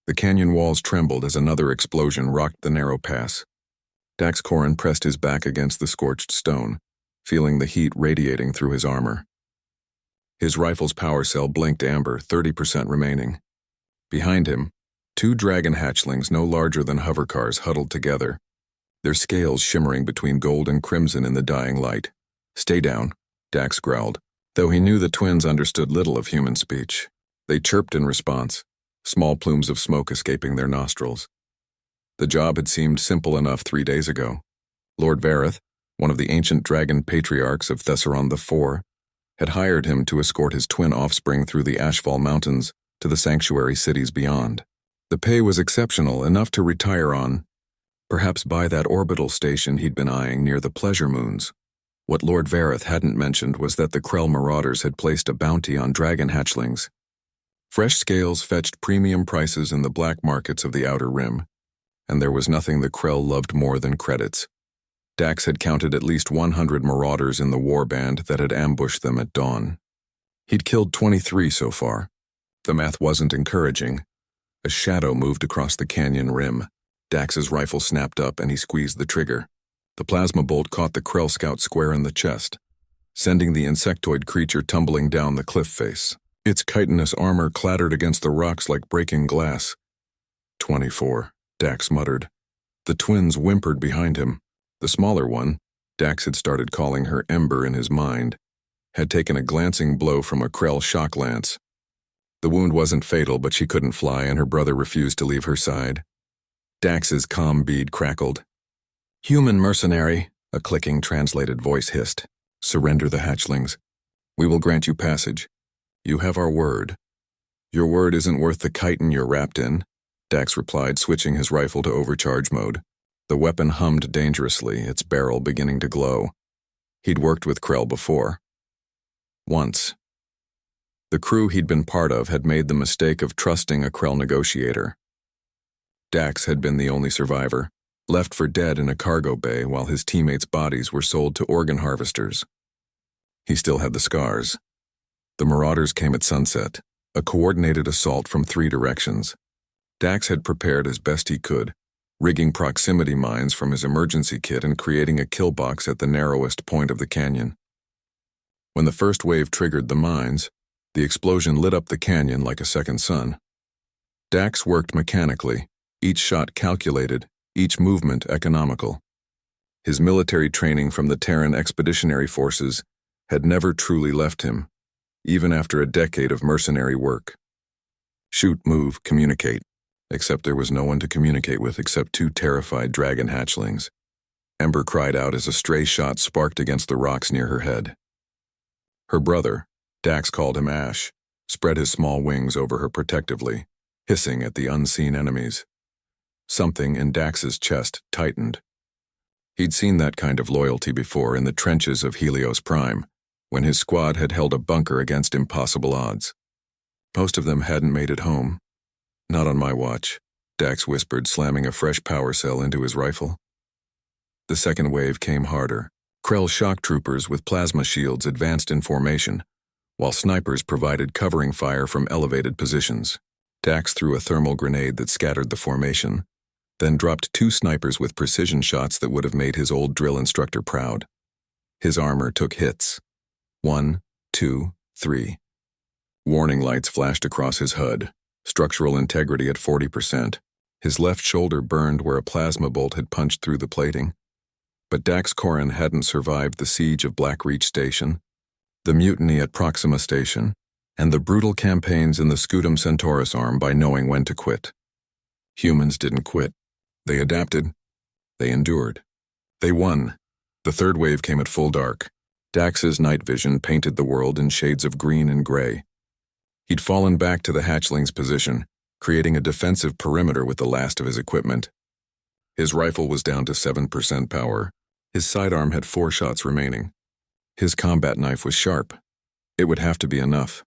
The canyon walls trembled as another explosion rocked the narrow pass. Dax Corin pressed his back against the scorched stone, feeling the heat radiating through his armor. His rifle's power cell blinked amber, 30% remaining. Behind him, two dragon hatchlings no larger than hovercars huddled together, their scales shimmering between gold and crimson in the dying light. "Stay down," Dax growled, though he knew the twins understood little of human speech. They chirped in response, small plumes of smoke escaping their nostrils. The job had seemed simple enough 3 days ago. Lord Verith, one of the ancient dragon patriarchs of Thesseron IV, had hired him to escort his twin offspring through the Ashfall Mountains to the sanctuary cities beyond. The pay was exceptional, enough to retire on, perhaps buy that orbital station he'd been eyeing near the pleasure moons. What Lord Verith hadn't mentioned was that the Krell Marauders had placed a bounty on dragon hatchlings. Fresh scales fetched premium prices in the black markets of the Outer Rim, and there was nothing the Krell loved more than credits. Dax had counted at least 100 Marauders in the warband that had ambushed them at dawn. He'd killed 23 so far. The math wasn't encouraging. A shadow moved across the canyon rim. Dax's rifle snapped up and he squeezed the trigger. The plasma bolt caught the Krell scout square in the chest, sending the insectoid creature tumbling down the cliff face. Its chitinous armor clattered against the rocks like breaking glass. 24, Dax muttered. The twins whimpered behind him. The smaller one, Dax had started calling her Ember in his mind, had taken a glancing blow from a Krell shock lance. The wound wasn't fatal, but she couldn't fly and her brother refused to leave her side. Dax's comm bead crackled. "Human mercenary," a clicking translated voice hissed. "Surrender the hatchlings. We will grant you passage. You have our word." "Your word isn't worth the chitin you're wrapped in," Dax replied, switching his rifle to overcharge mode. The weapon hummed dangerously, its barrel beginning to glow. He'd worked with Krell before. Once. The crew he'd been part of had made the mistake of trusting a Krell negotiator. Dax had been the only survivor, left for dead in a cargo bay while his teammates' bodies were sold to organ harvesters. He still had the scars. The Marauders came at sunset, a coordinated assault from 3 directions. Dax had prepared as best he could, rigging proximity mines from his emergency kit and creating a kill box at the narrowest point of the canyon. When the first wave triggered the mines, the explosion lit up the canyon like a second sun. Dax worked mechanically, each shot calculated, each movement economical. His military training from the Terran Expeditionary Forces had never truly left him, even after a decade of mercenary work. Shoot, move, communicate. Except there was no one to communicate with except 2 terrified dragon hatchlings. Ember cried out as a stray shot sparked against the rocks near her head. Her brother, Dax called him Ash, spread his small wings over her protectively, hissing at the unseen enemies. Something in Dax's chest tightened. He'd seen that kind of loyalty before in the trenches of Helios Prime, when his squad had held a bunker against impossible odds. Most of them hadn't made it home. "Not on my watch," Dax whispered, slamming a fresh power cell into his rifle. The second wave came harder. Krell shock troopers with plasma shields advanced in formation, while snipers provided covering fire from elevated positions. Dax threw a thermal grenade that scattered the formation, then dropped 2 snipers with precision shots that would have made his old drill instructor proud. His armor took hits. 1, 2, 3. Warning lights flashed across his HUD. Structural integrity at 40%. His left shoulder burned where a plasma bolt had punched through the plating. But Dax Corin hadn't survived the siege of Blackreach Station, the mutiny at Proxima Station, and the brutal campaigns in the Scutum Centaurus arm by knowing when to quit. Humans didn't quit. They adapted. They endured. They won. The third wave came at full dark. Dax's night vision painted the world in shades of green and gray. He'd fallen back to the hatchling's position, creating a defensive perimeter with the last of his equipment. His rifle was down to 7% power. His sidearm had 4 shots remaining. His combat knife was sharp. It would have to be enough.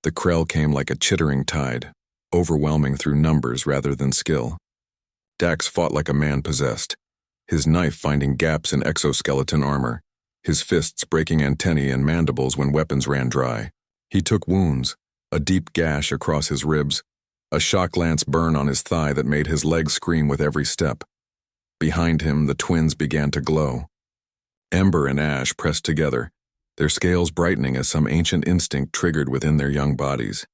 The Krell came like a chittering tide, overwhelming through numbers rather than skill. Dax fought like a man possessed, his knife finding gaps in exoskeleton armor, his fists breaking antennae and mandibles when weapons ran dry. He took wounds, a deep gash across his ribs, a shock lance burn on his thigh that made his legs scream with every step. Behind him, the twins began to glow. Ember and Ash pressed together, their scales brightening as some ancient instinct triggered within their young bodies.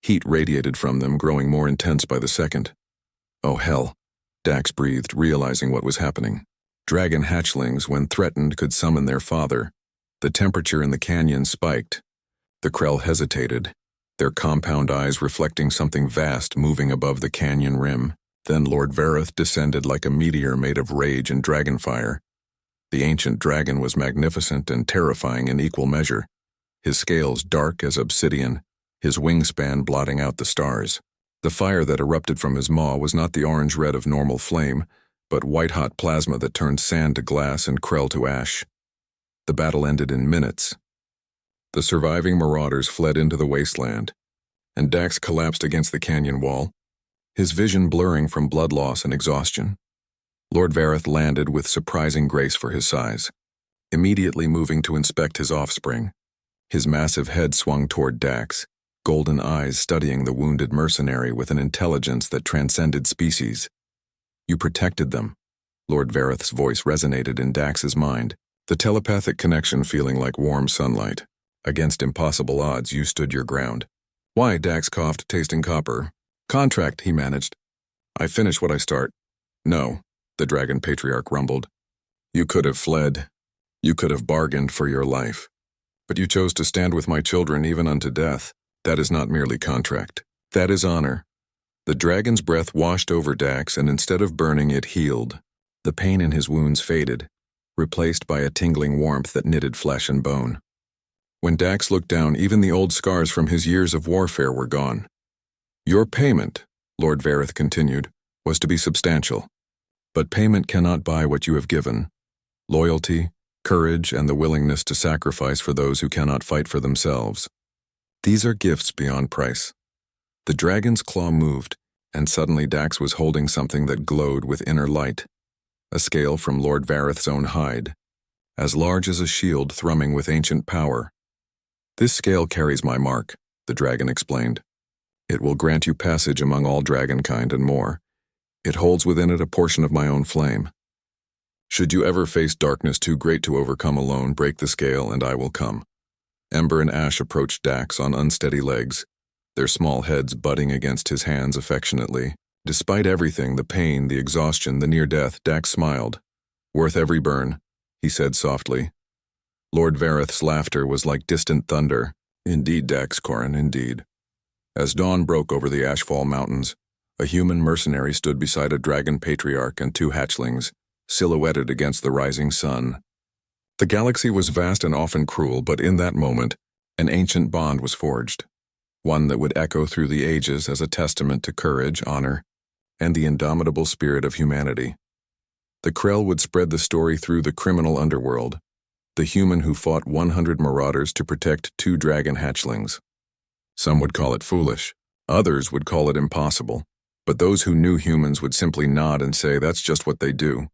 Heat radiated from them, growing more intense by the second. Oh hell, Dax breathed, realizing what was happening. Dragon hatchlings, when threatened, could summon their father. The temperature in the canyon spiked. The Krell hesitated, their compound eyes reflecting something vast moving above the canyon rim. Then Lord Verith descended like a meteor made of rage and dragonfire. The ancient dragon was magnificent and terrifying in equal measure, his scales dark as obsidian, his wingspan blotting out the stars. The fire that erupted from his maw was not the orange-red of normal flame, but white-hot plasma that turned sand to glass and Krell to ash. The battle ended in minutes. The surviving Marauders fled into the wasteland, and Dax collapsed against the canyon wall, his vision blurring from blood loss and exhaustion. Lord Verith landed with surprising grace for his size, immediately moving to inspect his offspring. His massive head swung toward Dax, golden eyes studying the wounded mercenary with an intelligence that transcended species. You protected them. Lord Verith's voice resonated in Dax's mind, the telepathic connection feeling like warm sunlight. Against impossible odds, you stood your ground. Why? Dax coughed, tasting copper. Contract, he managed. I finish what I start. No, the Dragon Patriarch rumbled. You could have fled. You could have bargained for your life. But you chose to stand with my children even unto death. That is not merely contract. That is honor. The dragon's breath washed over Dax, and instead of burning, it healed. The pain in his wounds faded, replaced by a tingling warmth that knitted flesh and bone. When Dax looked down, even the old scars from his years of warfare were gone. Your payment, Lord Verith continued, was to be substantial. But payment cannot buy what you have given. Loyalty, courage, and the willingness to sacrifice for those who cannot fight for themselves. These are gifts beyond price. The dragon's claw moved, and suddenly Dax was holding something that glowed with inner light. A scale from Lord Verith's own hide, as large as a shield thrumming with ancient power. This scale carries my mark, the dragon explained. It will grant you passage among all dragonkind and more. It holds within it a portion of my own flame. Should you ever face darkness too great to overcome alone, break the scale and I will come. Ember and Ash approached Dax on unsteady legs, their small heads butting against his hands affectionately. Despite everything, the pain, the exhaustion, the near death, Dax smiled. Worth every burn, he said softly. Lord Verith's laughter was like distant thunder. Indeed, Dax Corin, indeed. As dawn broke over the Ashfall Mountains, a human mercenary stood beside a dragon patriarch and two hatchlings, silhouetted against the rising sun. The galaxy was vast and often cruel, but in that moment, an ancient bond was forged, one that would echo through the ages as a testament to courage, honor, and the indomitable spirit of humanity. The Krell would spread the story through the criminal underworld, the human who fought 100 Marauders to protect 2 dragon hatchlings. Some would call it foolish, others would call it impossible, but those who knew humans would simply nod and say that's just what they do.